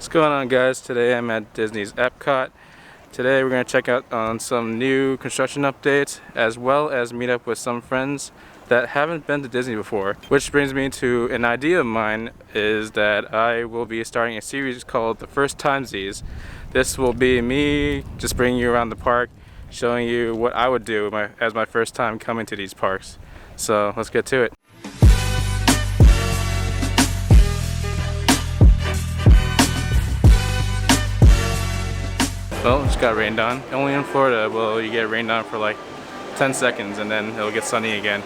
What's going on, guys? Today I'm at Disney's Epcot. Today we're going to check out on some new construction updates as well as meet up with some friends that haven't been to Disney before. Which brings me to an idea of mine, is that I will be starting a series called the First Timesies. This will be me just bringing you around the park, showing you what I would do as my first time coming to these parks. So let's get to it. Well, it just got rained on. Only in Florida will you get rained on for like 10 seconds and then it'll get sunny again.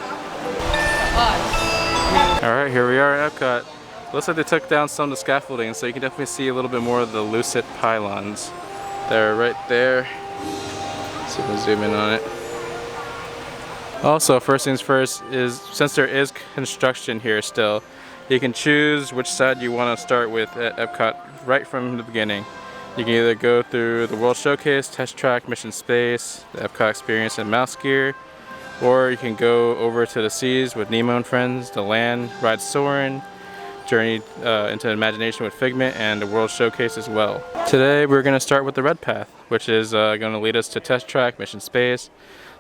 Alright, here we are at Epcot. Looks like they took down some of the scaffolding, so you can definitely see a little bit more of the lucid pylons. They're right there. Let's see if we can zoom in on it. Also, first things first is, since there is construction here still, you can choose which side you want to start with at Epcot right from the beginning. You can either go through the World Showcase, Test Track, Mission Space, the Epcot Experience, and Mouse Gear, or you can go over to the Seas with Nemo and Friends, the Land, Ride Soarin', Journey into Imagination with Figment, and the World Showcase as well. Today we're going to start with the Red Path, which is going to lead us to Test Track, Mission Space,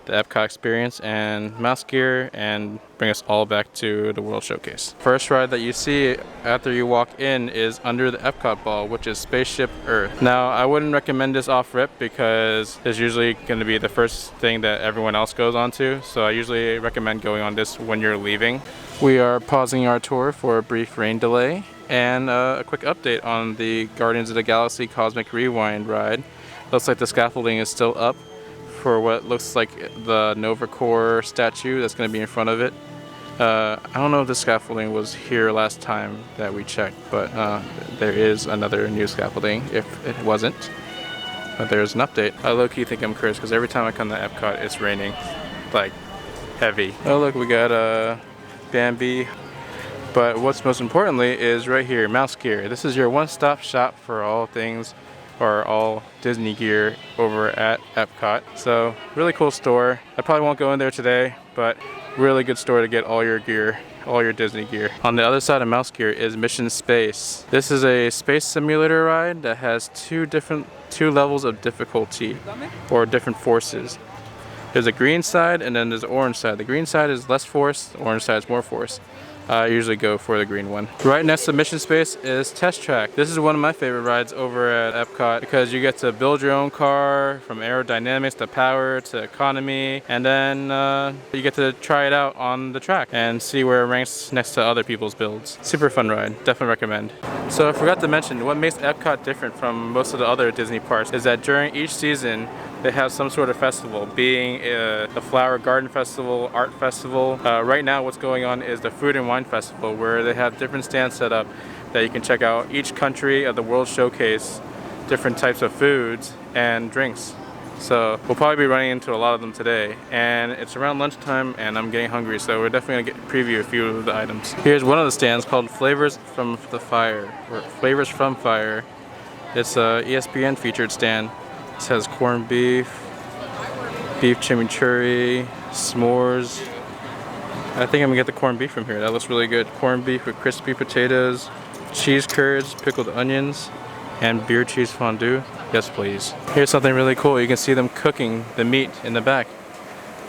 the Epcot Experience, and Mouse Gear, and bring us all back to the World Showcase. First ride that you see after you walk in is under the Epcot ball, which is Spaceship Earth. Now, I wouldn't recommend this off rip because it's usually going to be the first thing that everyone else goes onto, so I usually recommend going on this when you're leaving. We are pausing our tour for a brief rain delay and a quick update on the Guardians of the Galaxy Cosmic Rewind ride. Looks like the scaffolding is still up for what looks like the Nova Corps statue that's going to be in front of it. I don't know if the scaffolding was here last time that we checked, but there is another new scaffolding if it wasn't. But there's an update. I low-key think I'm cursed because every time I come to Epcot it's raining, like heavy. Oh look, we got Bambi. But what's most importantly is right here, Mouse Gear. This is your one-stop shop for all things, or all Disney gear over at Epcot. So really cool store. I probably won't go in there today, but really good store to get all your gear, all your Disney gear. On the other side of Mouse Gear is Mission Space. This is a space simulator ride that has two levels of difficulty, or different forces. There's a green side and then there's an orange side. The green side is less force, the orange side is more force. I usually go for the green one. Right next to Mission Space is Test Track. This is one of my favorite rides over at Epcot because you get to build your own car, from aerodynamics to power to economy, and then you get to try it out on the track and see where it ranks next to other people's builds. Super fun ride, definitely recommend. So I forgot to mention, what makes Epcot different from most of the other Disney parks is that during each season they have some sort of festival, being a flower garden festival, art festival. Right now what's going on is the Food and Wine Festival, where they have different stands set up that you can check out each country of the World Showcase, different types of foods and drinks. So we'll probably be running into a lot of them today, and it's around lunchtime and I'm getting hungry, so we're definitely gonna preview a few of the items. Here's one of the stands called Flavors from the Fire, or Flavors from Fire. It's a ESPN featured stand. It has corned beef, beef chimichurri, s'mores. I think I'm gonna get the corned beef from here. That looks really good. Corned beef with crispy potatoes, cheese curds, pickled onions, and beer cheese fondue. Yes, please. Here's something really cool. You can see them cooking the meat in the back.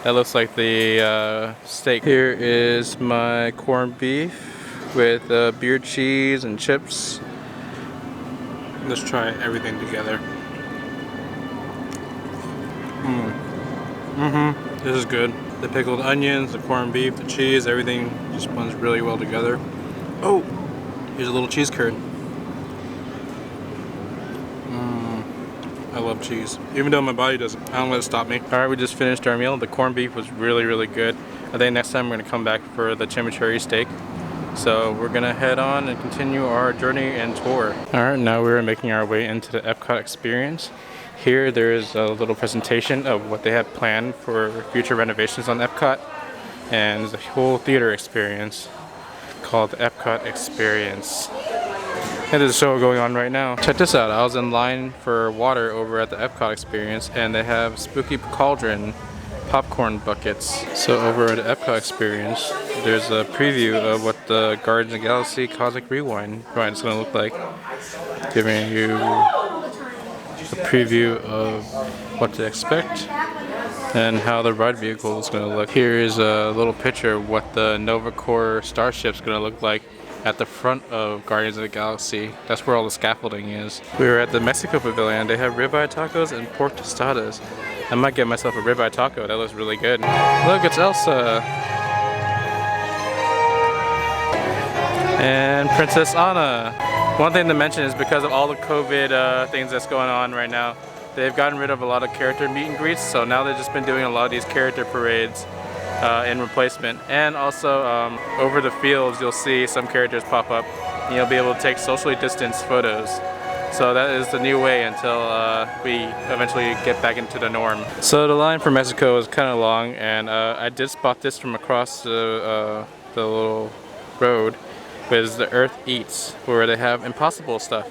That looks like the steak. Here is my corned beef with beer cheese and chips. Let's try everything together. This is good. The pickled onions, the corned beef, the cheese, everything just blends really well together. Oh, here's a little cheese curd. I love cheese. Even though my body doesn't, I don't let it stop me. Alright, we just finished our meal. The corned beef was really, really good. I think next time we're gonna come back for the chimichurri steak. So we're gonna head on and continue our journey and tour. Alright, now we're making our way into the Epcot Experience. Here there is a little presentation of what they have planned for future renovations on Epcot, and there's a whole theater experience called the Epcot Experience. And there's a show going on right now. Check this out, I was in line for water over at the Epcot Experience, and they have Spooky Cauldron popcorn buckets. So over at Epcot Experience, there's a preview of what the Guardians of the Galaxy Cosmic Rewind ride is going to look like. Giving you a preview of what to expect and how the ride vehicle is going to look. Here is a little picture of what the Nova Corps starship is going to look like at the front of Guardians of the Galaxy. That's where all the scaffolding is. We were at the Mexico Pavilion. They have ribeye tacos and pork tostadas. I might get myself a ribeye taco. That looks really good. Look, it's Elsa. And Princess Anna. One thing to mention is because of all the COVID things that's going on right now, they've gotten rid of a lot of character meet and greets, so now they've just been doing a lot of these character parades in replacement. And also over the fields, you'll see some characters pop up and you'll be able to take socially distanced photos. So that is the new way until we eventually get back into the norm. So the line for Mexico is kind of long, and I did spot this from across the little road. Is the Earth Eats, where they have Impossible stuff.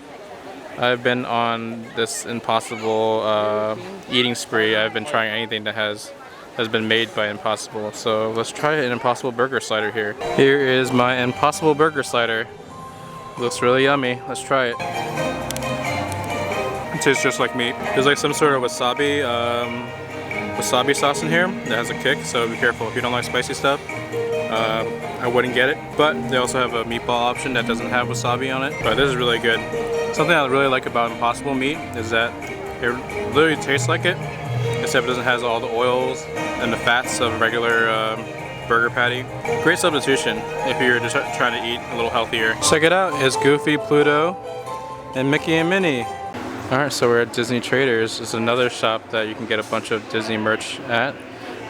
I've been on this Impossible eating spree. I've been trying anything that has been made by Impossible. So let's try an Impossible burger slider here. Here is my Impossible burger slider. Looks really yummy. Let's try it. It tastes just like meat. There's like some sort of wasabi sauce in here that has a kick, so be careful if you don't like spicy stuff. I wouldn't get it, but they also have a meatball option that doesn't have wasabi on it. But this is really good. Something I really like about Impossible meat is that it literally tastes like it, except it doesn't have all the oils and the fats of a regular burger patty. Great substitution if you're just trying to eat a little healthier. Check it out, it's Goofy, Pluto, and Mickey and Minnie. Alright, so we're at Disney Traders. It's another shop that you can get a bunch of Disney merch at.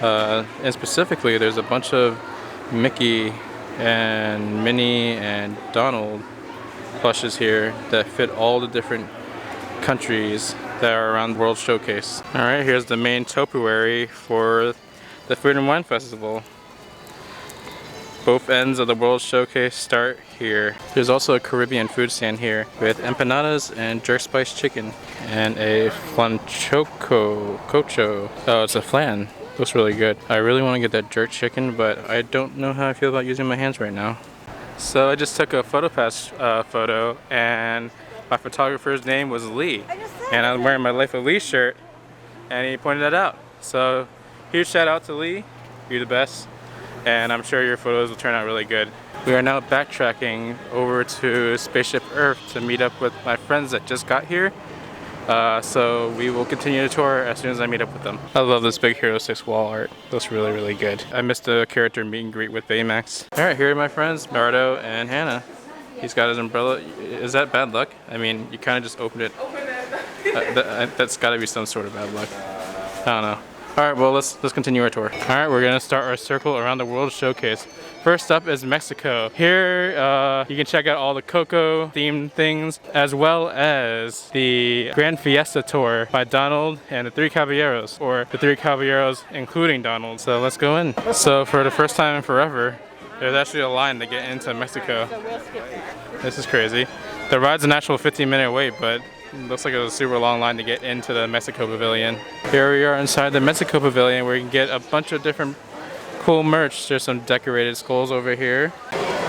And specifically, there's a bunch of Mickey and Minnie and Donald plushes here that fit all the different countries that are around the World Showcase. Alright, here's the main topiary for the Food and Wine Festival. Both ends of the World Showcase start here. There's also a Caribbean food stand here with empanadas and jerk spice chicken and a flanchoco. Oh, it's a flan. Looks really good. I really want to get that jerk chicken, but I don't know how I feel about using my hands right now. So I just took a PhotoPass photo, and my photographer's name was Lee. And I'm wearing my Life of Lee shirt, and he pointed that out. So huge shout out to Lee. You're the best. And I'm sure your photos will turn out really good. We are now backtracking over to Spaceship Earth to meet up with my friends that just got here. So we will continue the tour as soon as I meet up with them. I love this big Hero 6 wall art. Looks really, really good. I missed the character meet and greet with Baymax. Alright, here are my friends, Nardo and Hannah. He's got his umbrella. Is that bad luck? I mean, you kind of just opened it. That's got to be some sort of bad luck. I don't know. Alright, well, let's continue our tour. Alright, we're going to start our circle around the World Showcase. First up is Mexico. Here, you can check out all the Coco themed things, as well as the Grand Fiesta Tour by Donald and the Three Caballeros, or the Three Caballeros including Donald. So let's go in. So for the first time in forever, there's actually a line to get into Mexico. This is crazy. The ride's an actual 15-minute wait, but it looks like it was a super long line to get into the Mexico Pavilion. Here we are inside the Mexico Pavilion, where you can get a bunch of different cool merch. There's some decorated skulls over here.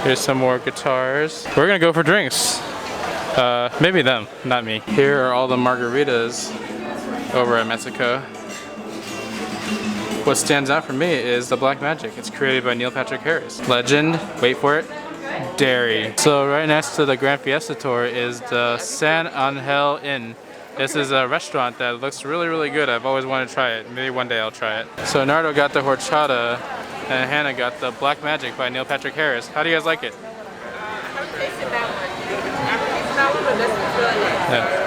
There's some more guitars. We're gonna go for drinks. Maybe them, not me. Here are all the margaritas over at Mexico. What stands out for me is the Black Magic. It's created by Neil Patrick Harris. Legend, wait for it, dairy. So right next to the Grand Fiesta Tour is the San Angel Inn. This is a restaurant that looks really, really good. I've always wanted to try it. Maybe one day I'll try it. So Nardo got the horchata, and Hannah got the Black Magic by Neil Patrick Harris. How do you guys like it? I'm tasting that one. I'm tasting that one, but this is really good. Yeah.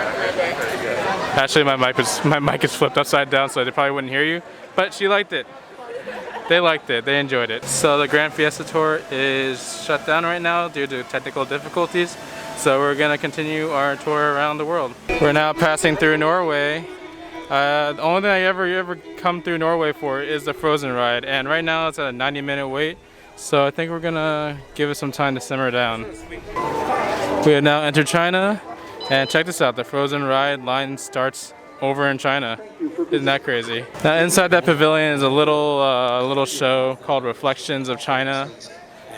Actually, my mic is flipped upside down, so they probably wouldn't hear you. But she liked it. They liked it. They enjoyed it. So the Grand Fiesta Tour is shut down right now due to technical difficulties. So we're gonna continue our tour around the world. We're now passing through Norway. The only thing I ever come through Norway for is the Frozen ride, and right now it's at a 90-minute wait. So I think we're gonna give it some time to simmer down. We have now entered China, and check this out. The Frozen ride line starts over in China. Isn't that crazy? Now inside that pavilion is a little show called Reflections of China.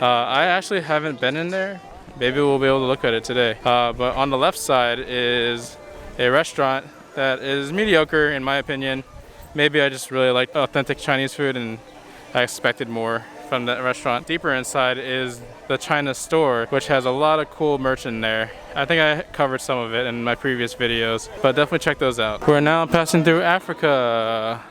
I actually haven't been in there. Maybe we'll be able to look at it today. But on the left side is a restaurant that is mediocre in my opinion. Maybe I just really like authentic Chinese food and I expected more from that restaurant. Deeper inside is the China store, which has a lot of cool merch in there. I think I covered some of it in my previous videos, but definitely check those out. We're now passing through Africa.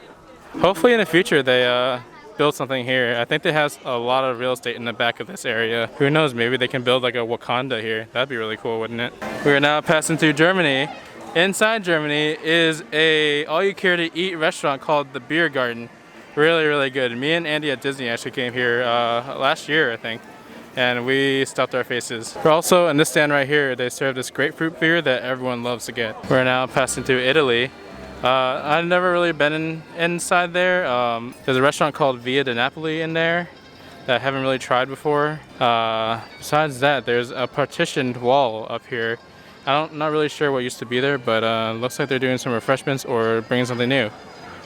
Hopefully in the future they build something here. I think they have a lot of real estate in the back of this area. Who knows, maybe they can build like a Wakanda here. That'd be really cool, wouldn't it? We are now passing through Germany. Inside Germany is a all-you-care-to-eat restaurant called the Beer Garden. Really good. Me and Andy at Disney actually came here last year, I think, and we stuffed our faces. We're also in this stand right here, they serve this grapefruit beer that everyone loves to get. We're now passing through Italy. I've never really been inside there. There's a restaurant called Via di Napoli in there that I haven't really tried before. Besides that, there's a partitioned wall up here. I'm not really sure what used to be there, but looks like they're doing some refreshments or bringing something new.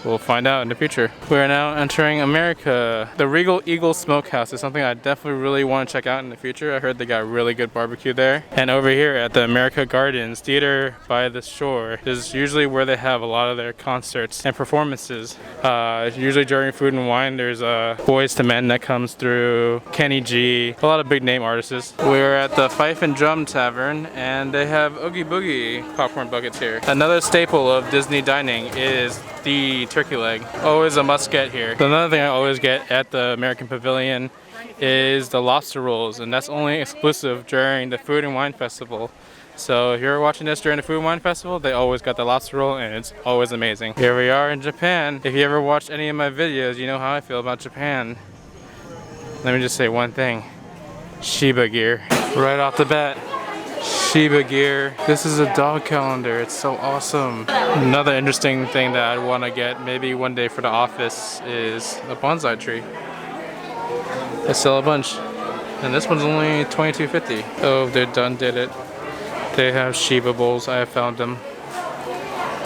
We'll find out in the future. We are now entering America. The Regal Eagle Smokehouse is something I definitely really want to check out in the future. I heard they got really good barbecue there. And over here at the America Gardens Theater by the Shore is usually where they have a lot of their concerts and performances. Usually during Food and Wine, there's Boys to Men that comes through, Kenny G, a lot of big name artists. We're at the Fife and Drum Tavern and they have Oogie Boogie popcorn buckets here. Another staple of Disney dining is the turkey leg. Always a must get here. So another thing I always get at the American Pavilion is the lobster rolls, and that's only exclusive during the Food and Wine Festival. So if you're watching this during the Food and Wine Festival, they always got the lobster roll and it's always amazing. Here we are in Japan. If you ever watched any of my videos, you know how I feel about Japan. Let me just say one thing. Shiba gear. Right off the bat. Shiba gear. This is a dog calendar. It's so awesome. Another interesting thing that I want to get maybe one day for the office is a bonsai tree. They sell a bunch. And this one's only $22.50. Oh, they done did it. They have Shiba bowls. I have found them.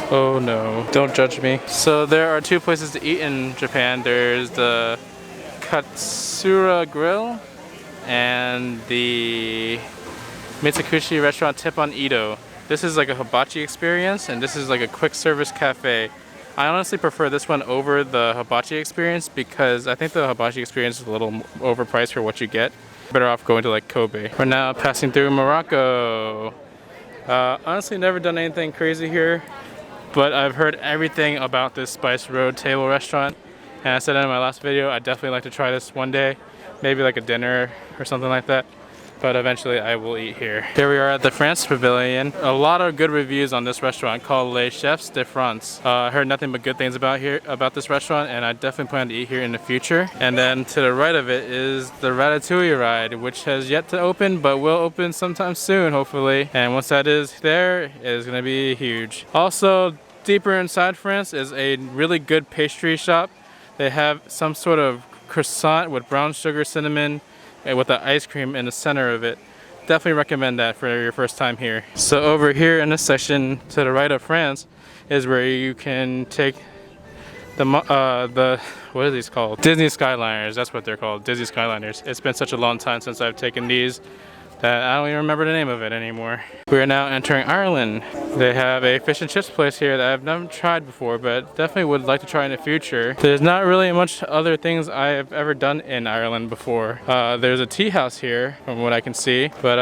Oh no. Don't judge me. So there are two places to eat in Japan. There's the Katsura Grill and the Mitsukushi restaurant Teppon Edo. This is like a hibachi experience and this is like a quick service cafe. I honestly prefer this one over the hibachi experience because I think the hibachi experience is a little overpriced for what you get. Better off going to like Kobe. We're now passing through Morocco. Honestly never done anything crazy here, but I've heard everything about this Spice Road table restaurant. And I said in my last video, I'd definitely like to try this one day. Maybe like a dinner or something like that. But eventually I will eat here. Here we are at the France Pavilion. A lot of good reviews on this restaurant called Les Chefs de France. I heard nothing but good things about this restaurant and I definitely plan to eat here in the future. And then to the right of it is the Ratatouille ride, which has yet to open but will open sometime soon hopefully. And once that is there, it is going to be huge. Also deeper inside France is a really good pastry shop. They have some sort of croissant with brown sugar cinnamon with the ice cream in the center of it. Definitely recommend that for your first time here. So over here in this section to the right of France is where you can take the what are these called? Disney Skyliners, that's what they're called, Disney Skyliners. It's been such a long time since I've taken these that I don't even remember the name of it anymore. We are now entering Ireland. They have a fish and chips place here that I've never tried before, but definitely would like to try in the future. There's not really much other things I have ever done in Ireland before. There's a tea house here, from what I can see, but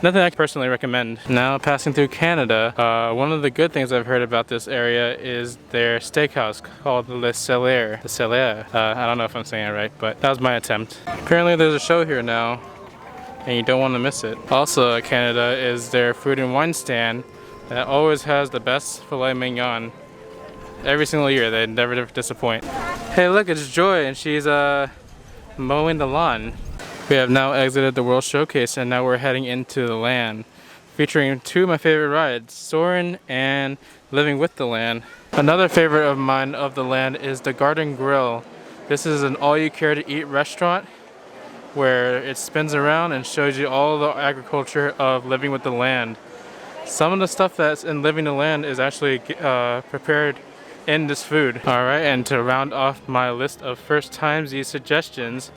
nothing I personally recommend. Now passing through Canada, one of the good things I've heard about this area is their steakhouse called Le Cellier. The Cellier. I don't know if I'm saying it right, but that was my attempt. Apparently there's a show here now, and you don't want to miss it. Also at Canada is their Food and Wine stand that always has the best filet mignon. Every single year, they never disappoint. Hey look, it's Joy and she's mowing the lawn. We have now exited the World Showcase and now we're heading into the land, featuring two of my favorite rides, Soarin' and Living with the Land. Another favorite of mine of the land is the Garden Grill. This is an all-you-care-to-eat restaurant where it spins around and shows you all the agriculture of living with the land. Some of the stuff that's in Living the Land is actually prepared in this food. Alright, and to round off my list of first Timesies suggestions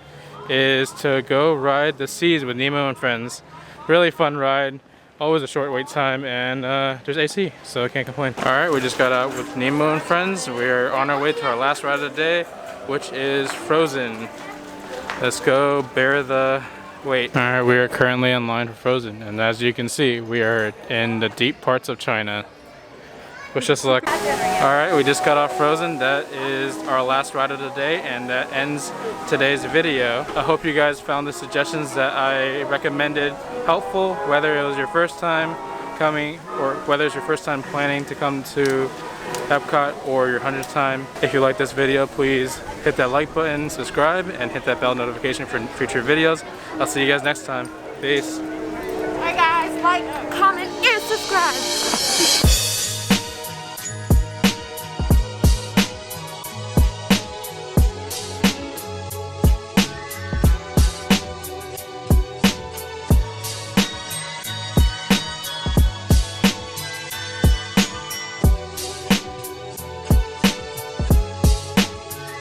is to go ride the seas with Nemo and friends. Really fun ride, always a short wait time, and there's AC, so I can't complain. Alright, we just got out with Nemo and friends. We're on our way to our last ride of the day, which is Frozen. Let's go bear the wait. Alright, we are currently in line for Frozen, and as you can see, we are in the deep parts of China. Wish us luck. Alright, we just got off Frozen. That is our last ride of the day, and that ends today's video. I hope you guys found the suggestions that I recommended helpful, whether it was your first time coming or whether it's your first time planning to come to Epcot or your 100th time. If you like this video, please hit that like button, subscribe, and hit that bell notification for future videos. I'll see you guys next time. Peace. Hi guys, like, comment, and subscribe.